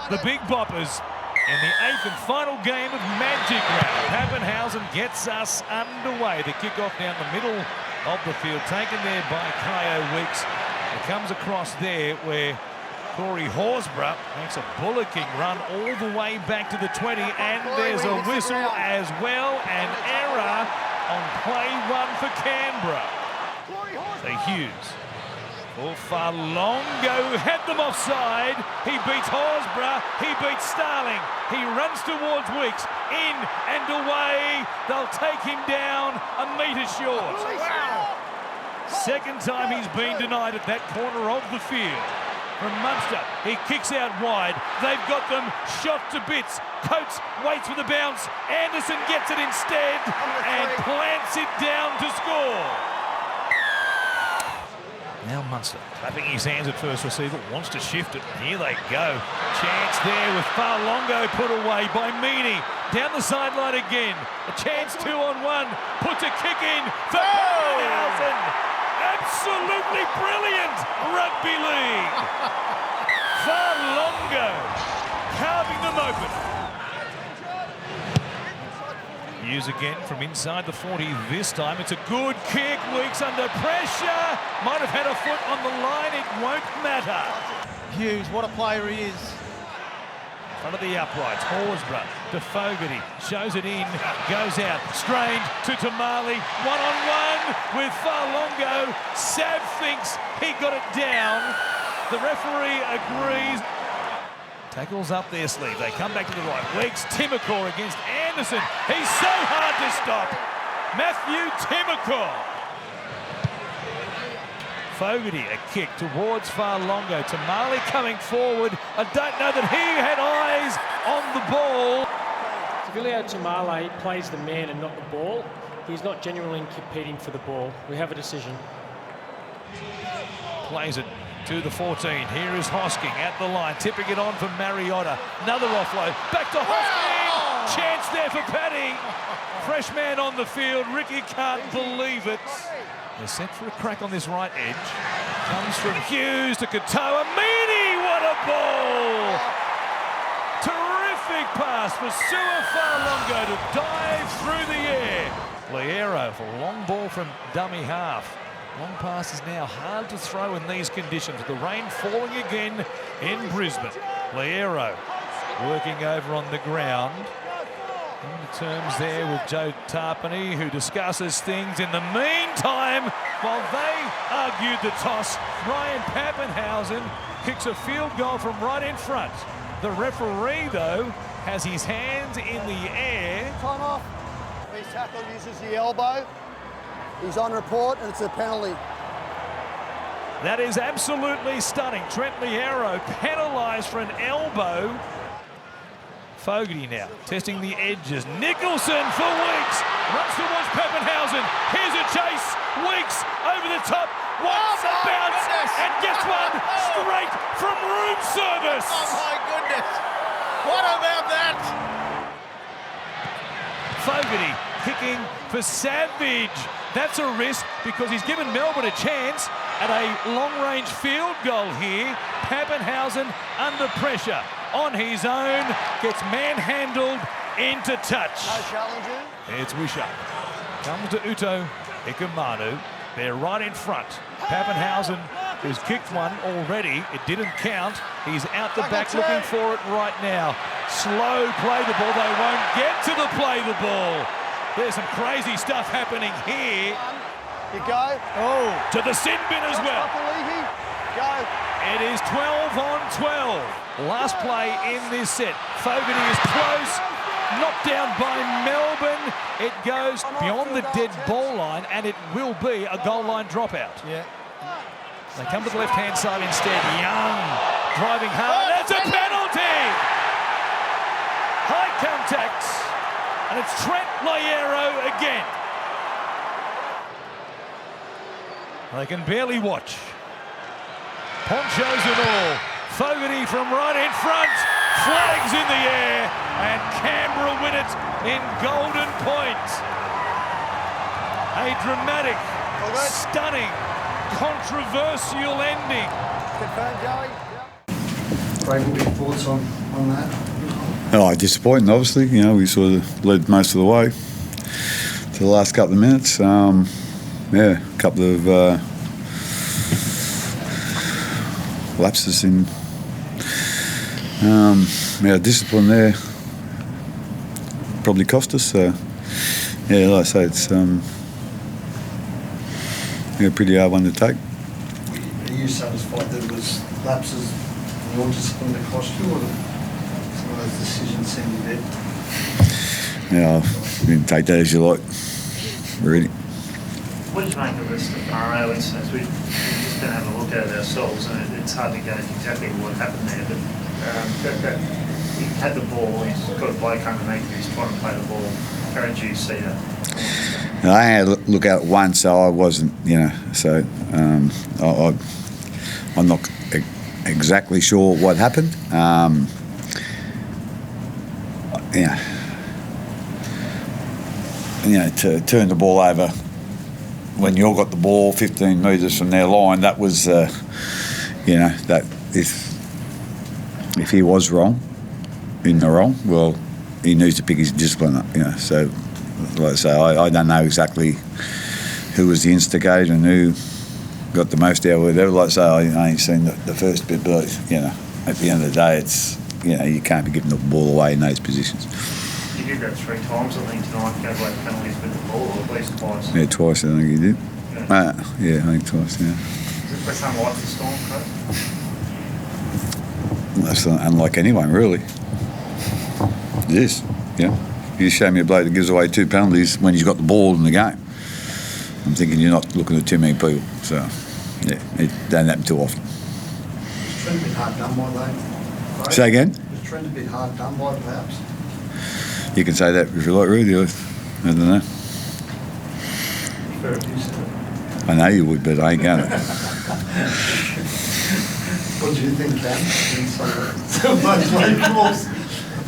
the big boppers in the 8th and final game of Magic Round. Pappenhausen gets us underway. The kickoff down the middle of the field, taken there by Kyo Weeks. It comes across there where Corey Horsburgh makes a bullocking run all the way back to the 20, and there's a whistle as well. An error on play 1 for Canberra. So Hughes for Farlongo had them offside. He beats Horsburgh, he beats Starling. He runs towards Weeks, in and away. They'll take him down a metre short. Second time he's been denied at that corner of the field. From Munster, he kicks out wide. They've got them shot to bits. Coates waits for the bounce. Anderson gets it instead and plants it down to score. Now Munster clapping his hands at first receiver, wants to shift it. Here they go. Chance there with Farlongo put away by Meany. Down the sideline again. A chance 2-on-1. Puts a kick in for Pappenhausen. Absolutely brilliant rugby league. Farlongo carving them open. Hughes again from inside the 40 this time. It's a good kick. Weeks under pressure. Might have had a foot on the line. It won't matter. Hughes, what a player he is. Front of the uprights. Horsburgh to Fogarty. Shows it in. Goes out. Strained to Tamale. One-on-one with Farlongo. Sav thinks he got it down. The referee agrees. Tackles up their sleeve. They come back to the right. Weeks, Timokor against Anderson. He's so hard to stop. Matthew Timokor. Fogarty, a kick towards Farlongo. Tamale coming forward. I don't know that he had eyes on the ball. Villiers Tamale plays the man and not the ball. He's not genuinely competing for the ball. We have a decision. Plays it to the 14. Here is Hosking at the line, tipping it on for Mariotta. Another offload. Back to Hosking. Chance there for Paddy. Fresh man on the field. Ricky can't believe it. They're set for a crack on this right edge. Comes from Hughes to Katoa. Meany, what a ball! Terrific pass for Sua Farlongo to dive through the air. Liero for a long ball from dummy half. Long pass is now hard to throw in these conditions. The rain falling again in Brisbane. Liero working over on the ground. In the terms there with Joe Tarpany, who discusses things. In the meantime, while they argued the toss, Ryan Pappenhausen kicks a field goal from right in front. The referee, though, has his hands in the air. Time off. His tackle uses the elbow. He's on report, and it's a penalty. That is absolutely stunning. Trent Liero penalised for an elbow. Fogarty now testing the edges. Nicholson for Weeks. Runs towards Pappenhausen. Here's a chase. Weeks over the top. Wants a bounce. And gets one straight from room service. Oh my goodness. What about that? Fogarty kicking for Savage. That's a risk because he's given Melbourne a chance at a long-range field goal here. Pappenhausen under pressure. On his own, gets manhandled into touch. No challenges. It's Wishart. Comes to Uto Ikamanu. They're right in front. Pappenhausen, who's kicked one already. It didn't count. He's out the back looking for it right now. Slow play the ball. They won't get to the play the ball. There's some crazy stuff happening here. You go. Oh, to the sin bin as well. Go. It is 12 on 12. Last play in this set. Fogarty is close. Knocked down by Melbourne. It goes beyond the dead ball line, and it will be a goal line dropout. Yeah. They come to the left-hand side instead. Young driving hard. That's a penalty! High contact. And it's Trent Liero again. They can barely watch. Ponchos and all. Fogarty from right in front. Flags in the air. And Canberra win it in Golden Point. A dramatic, stunning, controversial ending. Confirmed, Joey. Craig, what are your thoughts on that? Oh, disappointing, obviously. You know, we sort of led most of the way to the last couple of minutes. A couple of lapses in discipline there probably cost us. So, like I say, it's a pretty hard one to take. Are you satisfied that it was lapses in your discipline that cost you, or some of those decisions seem a bit? Yeah, you can take that as you like, really. What did you make of this Murray instance? We've just been having a look at it ourselves, and it's hard to gauge exactly what happened there. But he had the ball, he's got a bloke underneath, he's trying to play the ball. How did you see that? I had a look at it once, so I wasn't, so I'm not exactly sure what happened. To turn the ball over when you got the ball 15 metres from their line, that was, that if he was in the wrong, well, he needs to pick his discipline up, So, like I say, I don't know exactly who was the instigator and who got the most out of whatever. Like I say, I ain't seen the first bit, but, at the end of the day, it's, you can't be giving the ball away in those positions. You did that 3 times, I think, tonight, go away penalties with the ball, or at least twice. Yeah, twice, I think he did. Yeah, I think twice, yeah. Is this unlike the Storm, Coach? That's unlike anyone, really. It is, You show me a bloke that gives away 2 penalties when he's got the ball in the game. I'm thinking you're not looking at too many people. So, it don't happen too often. Was Trent a bit hard done by, though? Right? Say again? Was Trent a bit hard done by, perhaps? You can say that if you like, Rudy. I don't know. Fair abuse. I know you would, but I ain't going to. What do you think, Cam?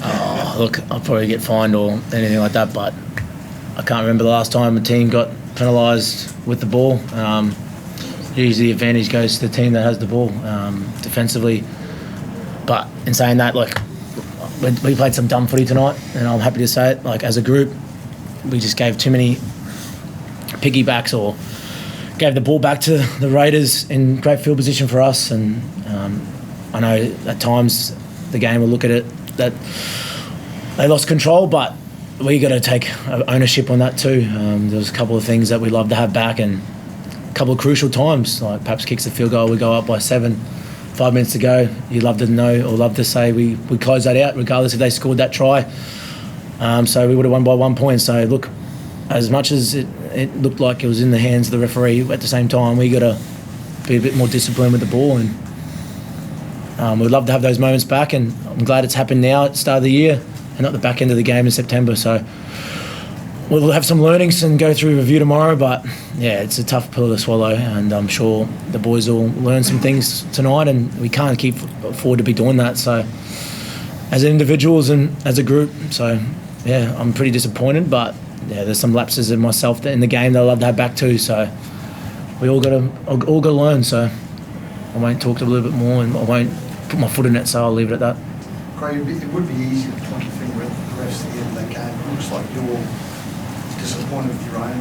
Oh, look, I'll probably get fined or anything like that, but I can't remember the last time a team got penalised with the ball. Usually the advantage goes to the team that has the ball defensively. But in saying that, we played some dumb footy tonight, and I'm happy to say it. As a group, we just gave too many piggybacks or gave the ball back to the Raiders in great field position for us. And I know at times the game will look at it that they lost control, but we got to take ownership on that too. There was a couple of things that we'd love to have back, and a couple of crucial times, like perhaps kicks the field goal, we go up by 7, 5 minutes to go. You'd love to know or love to say we close that out regardless if they scored that try. So we would have won by 1 point. So look, as much as it looked like it was in the hands of the referee, at the same time we got to be a bit more disciplined with the ball, and we'd love to have those moments back, and I'm glad it's happened now at the start of the year and not the back end of the game in September. So we'll have some learnings and go through review tomorrow, but it's a tough pill to swallow, and I'm sure the boys will learn some things tonight, and we can't keep afford to be doing that. So as individuals and as a group, so I'm pretty disappointed, but there's some lapses in myself in the game that I love to have back too. So we all got to learn. So I won't talk a little bit more, and I won't put my foot in it. So I'll leave it at that. Craig, it would be easy to point your finger at the refs at the end of that game. It looks like you're disappointed with your own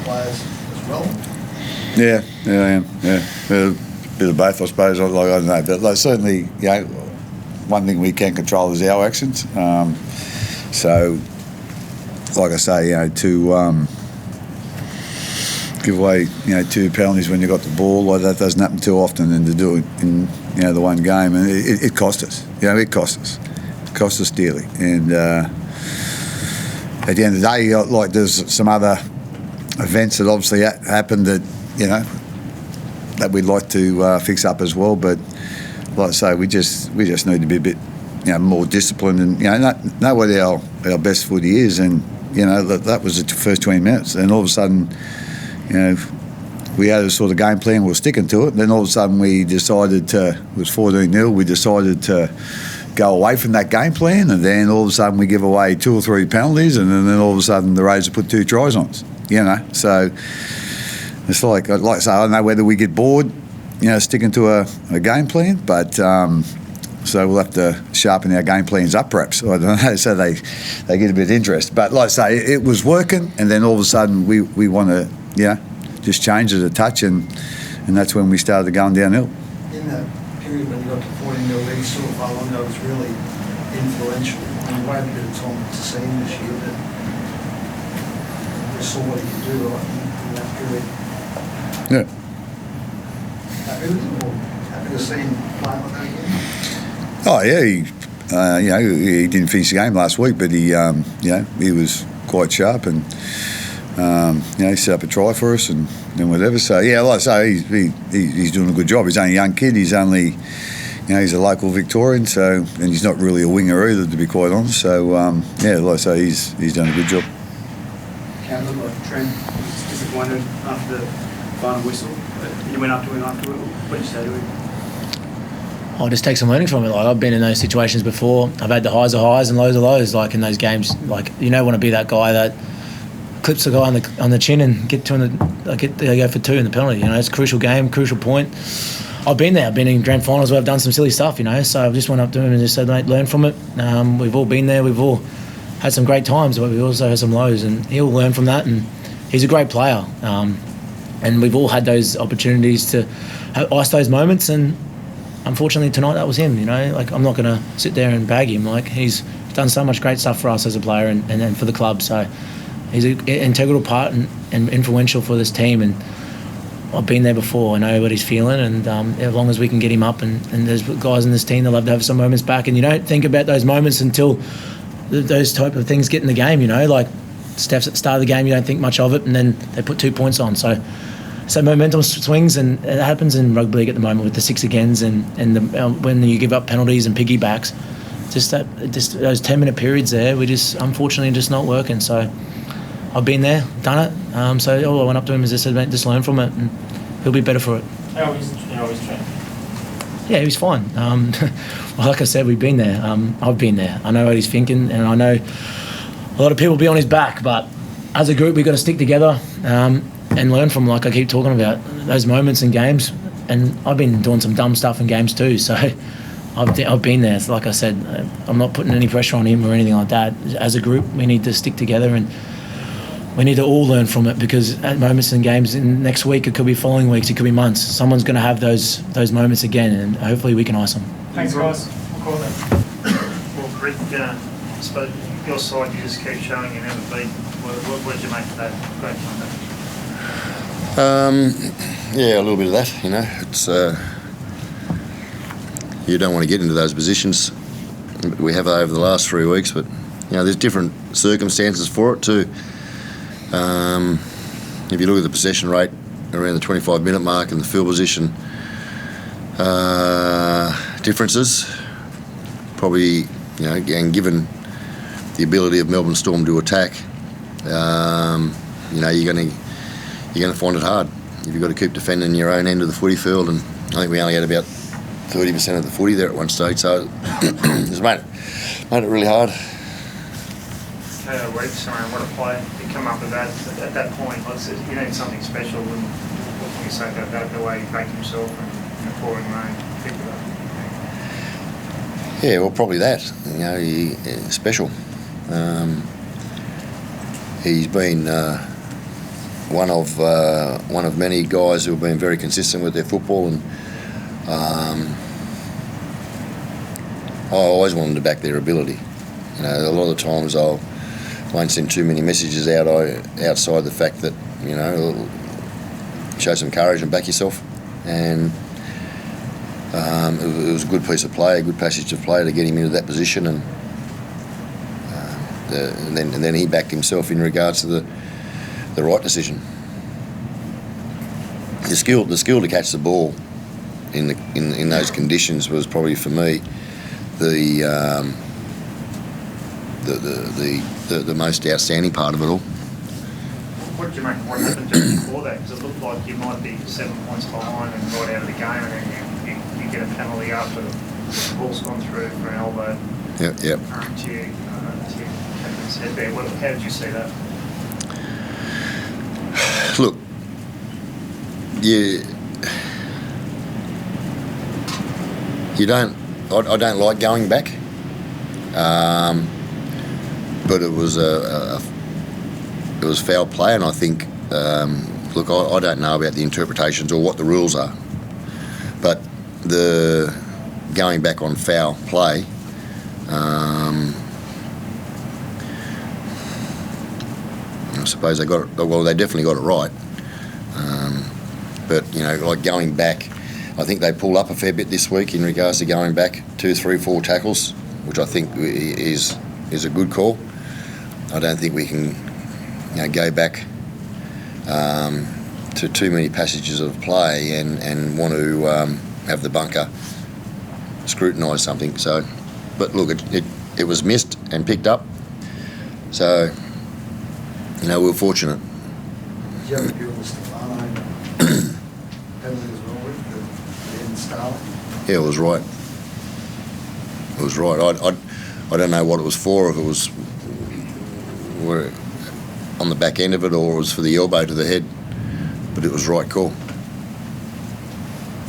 players as well. Yeah, I am. A bit of both, I suppose. I don't know, but certainly, one thing we can control is our actions. So, like I say, to give away, 2 penalties when you got the ball, that doesn't happen too often, and to do it in, the one game, and it cost us. It cost us. It cost us dearly, and at the end of the day, there's some other events that obviously happened that, that we'd like to fix up as well. But like I say, we just need to be a bit, more disciplined, and know what our best footy is. And that was the first 20 minutes, and all of a sudden, we had a sort of game plan. We were sticking to it. And then all of a sudden, we decided to. It was 14-0. We decided to go away from that game plan, and then all of a sudden we give away 2 or 3 penalties, and then all of a sudden the Raiders put 2 tries on us. So it's like I say, I don't know whether we get bored, sticking to a game plan, but So we'll have to sharpen our game plans up, perhaps. I don't know, so they get a bit of interest. But like I say, it was working, and then all of a sudden we want to, just change it a touch, and that's when we started going downhill. In that period when you got to 14 mil league, sort of Alonso was really influential. I mean, we had a bit of time to see him this year, but we saw what he could do in that period. Yeah. Happy with it, or happy to see him play like that again? Oh yeah, he didn't finish the game last week, but he was quite sharp, and he set up a try for us and whatever. So yeah, like I say, he's doing a good job. He's only a young kid. He's only, he's a local Victorian, so, and he's not really a winger either, to be quite honest. So like I say, he's done a good job. Cameron, like Trent, was disappointed after the final whistle. You went up to him after it. What did you say to him? I'll just take some learning from it. Like, I've been in those situations before. I've had the highs of highs and lows of lows. Like in those games, like you don't want to be that guy that clips the guy on the chin and they go for 2 in the penalty. It's a crucial game, crucial point. I've been there. I've been in grand finals where I've done some silly stuff. So I just went up to him and just said, mate, learn from it. We've all been there. We've all had some great times, but we also had some lows, and he'll learn from that. And he's a great player. And we've all had those opportunities to ice those moments, and unfortunately tonight that was him. Like, I'm not going to sit there and bag him. Like, he's done so much great stuff for us as a player and for the club. So he's an integral part and influential for this team. And I've been there before. I know what he's feeling, and as long as we can get him up, and there's guys in this team that love to have some moments back. And you don't think about those moments until those type of things get in the game. Like Steph's at the start of the game, you don't think much of it, and then they put 2 points on. So momentum swings, and it happens in rugby league at the moment with the 6 agains and when you give up penalties and piggybacks. Just those 10-minute periods there, we just unfortunately just not working. So I've been there, done it. So all I went up to him is just said, mate, just learn from it, and he'll be better for it. How is Trent? Yeah, he was fine. Like I said, we've been there. I've been there. I know what he's thinking, and I know a lot of people will be on his back, but as a group, we've got to stick together and learn from, like I keep talking about, those moments in games. And I've been doing some dumb stuff in games too, so I've been there. So like I said, I'm not putting any pressure on him or anything like that. As a group, we need to stick together, and we need to all learn from it, because at moments in games, in next week, it could be following weeks, it could be months, someone's going to have those moments again, and hopefully we can ice them. Thanks, guys. We'll call that. Well, Rick, I suppose your side, you just keep showing you never beat. What did you make of that great comeback? Yeah, a little bit of that. It's you don't want to get into those positions. We have over the last 3 weeks, but there's different circumstances for it too. If you look at the possession rate around the 25-minute mark and the field position differences, probably, and given the ability of Melbourne Storm to attack, you're going to find it hard. You've got to keep defending your own end of the footy field, and I think we only had about 30% of the footy there at one stage, so it's made it really hard. Weeks around what a play to come up with that at that point. You need something special, and what can you say about that, the way he backed himself in the pouring rain, picked it up? Yeah, well, probably that. Special. He's been one of many guys who have been very consistent with their football, and I always wanted to back their ability. A lot of the times I won't send too many messages out outside the fact that show some courage and back yourself, and it was a good piece of play, a good passage of play to get him into that position, and then he backed himself in regards to the right decision. The skill to catch the ball in those conditions was probably for me the most outstanding part of it all. What did you make of what happened just before that? Because it looked like you might be 7 points behind and right out of the game, and then you get a penalty after the ball's gone through for an elbow. Yep. To your captain's head there. How did you see that? Look, you don't I don't like going back, but it was it was foul play, and I think look, I don't know about the interpretations or what the rules are, but the going back on foul play. I suppose they got it. Well, they definitely got it right. But you know, like going back, I think they pulled up a fair bit this week in regards to going back 2, 3, 4 tackles, which I think is a good call. I don't think we can, go back to too many passages of play and want to have the bunker scrutinise something. So, but look, it was missed and picked up. So, we were fortunate. Did you have a view on the Stefano penalty as well with the end Starling? Yeah, it was right. It was right. I don't know what it was for, if it was on the back end of it or it was for the elbow to the head, but it was right call.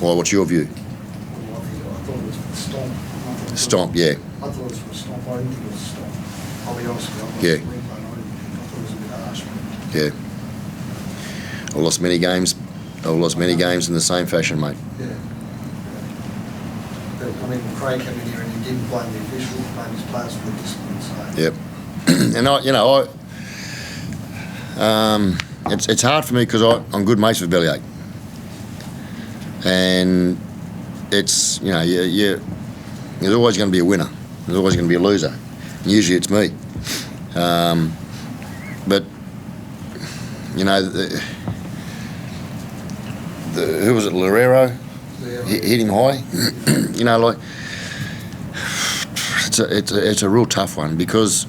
Well, what's your view? Well, I thought it was for the stomp. Stomp, yeah. I thought it was for a stomp. I didn't think it was a stomp. I'll be honest with you. Yeah. I thought it was a bit harsh. Yeah. I've lost many games. In the same fashion, mate. Yeah. But, I mean, Craig came in here and he didn't blame the official, he blamed his players for the discipline. So. Yep. And it's hard for me because I'm good mates with Bellyache, and it's there's always going to be a winner. There's always going to be a loser. And usually it's me. But who was it? Loureiro hit him high. It's a real tough one because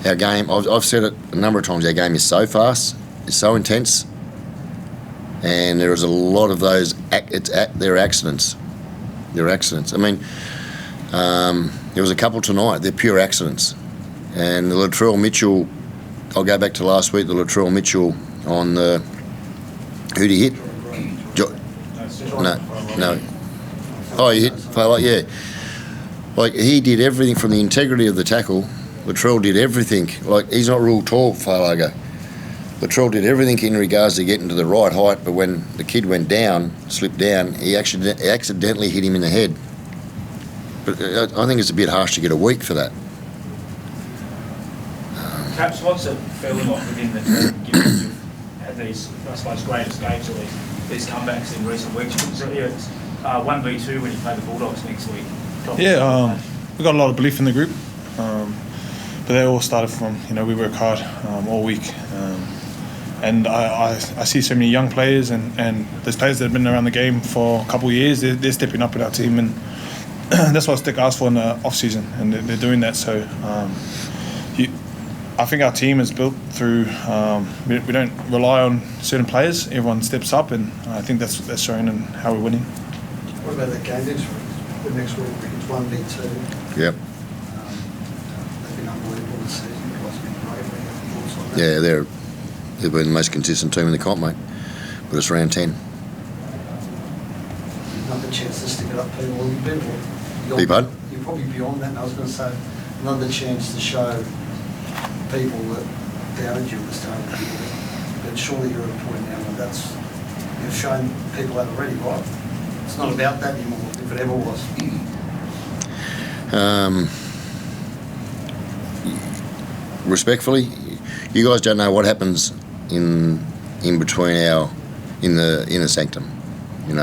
our game. I've said it a number of times. Our game is so fast, it's so intense, and there is a lot of those. They're accidents. They're accidents. I mean, there was a couple tonight. They're pure accidents. And the Latrell Mitchell. I'll go back to last week. The Latrell Mitchell on the. Who did he hit? No. Oh, he hit Fowler, yeah. Like, he did everything from the integrity of the tackle. Latrell did everything. Like, he's not real tall, Fowler. Latrell did everything in regards to getting to the right height, but when the kid went down, slipped down, he accidentally hit him in the head. But I think it's a bit harsh to get a week for that. Perhaps what's it feeling like within the team, given you've had these, I suppose, great escapes or these comebacks in recent weeks? It's 1v2 when you play the Bulldogs next week. Yeah, we've got a lot of belief in the group, but they all started from, we work hard all week, and I see so many young players and there's players that have been around the game for a couple of years. They're stepping up in our team, and that's what Stick asked for in the off season, and they're doing that. So I think our team is built through. We don't rely on certain players. Everyone steps up, and I think that's shown in how we're winning. What about that game next week? The next week it's 1v2. Yep. They've been unbelievable this season. You guys have been great. Thoughts on that? Yeah, they've been the most consistent team in the comp, mate. But it's round 10. Another chance to stick it up people a little bit. Beg pardon? You're probably beyond that. And I was going to say another chance to show people that doubted you at the start of the year. But surely you're at a point now where you've shown people that already, right? It's not about that anymore, if it ever was. Respectfully, you guys don't know what happens in between in the inner sanctum, and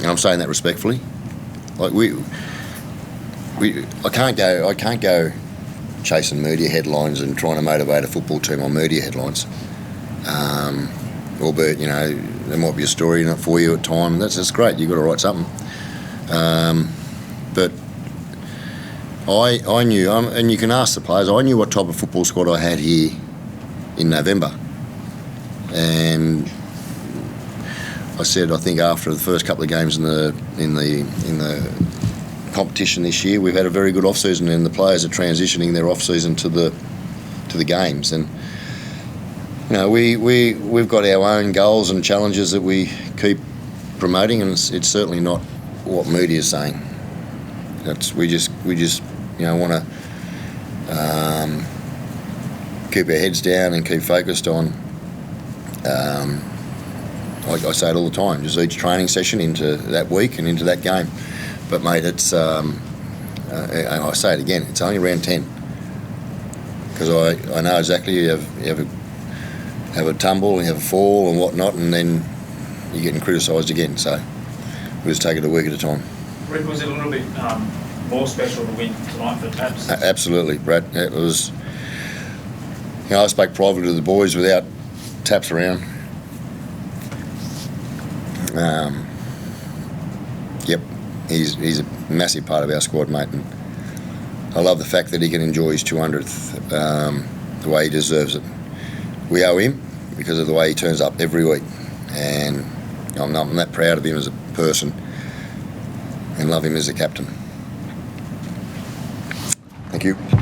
I'm saying that respectfully. Like I can't go chasing media headlines and trying to motivate a football team on media headlines. Albeit, there might be a story in it for you at time. That's great. You've got to write something. But I knew, and you can ask the players, I knew what type of football squad I had here in November. And I said, I think after the first couple of games in the competition this year, we've had a very good off-season, and the players are transitioning their off-season to the games. And we've got our own goals and challenges that we keep promoting, and it's certainly not what media is saying. We just want to keep our heads down and keep focused on. Like I say it all the time, just each training session into that week and into that game. But mate, it's and I say it again, it's only round 10 because I know exactly you have a tumble, you have a fall and whatnot, and then you're getting criticised again. So we just take it a week at a time. Rick, was it a little bit more special to win tonight for Tabs? Absolutely, Brad. It was. I spoke privately to the boys without Taps around. Yep, he's a massive part of our squad, mate. And I love the fact that he can enjoy his 200th the way he deserves it. We owe him because of the way he turns up every week, and I'm that proud of him as a person and love him as a captain. Thank you.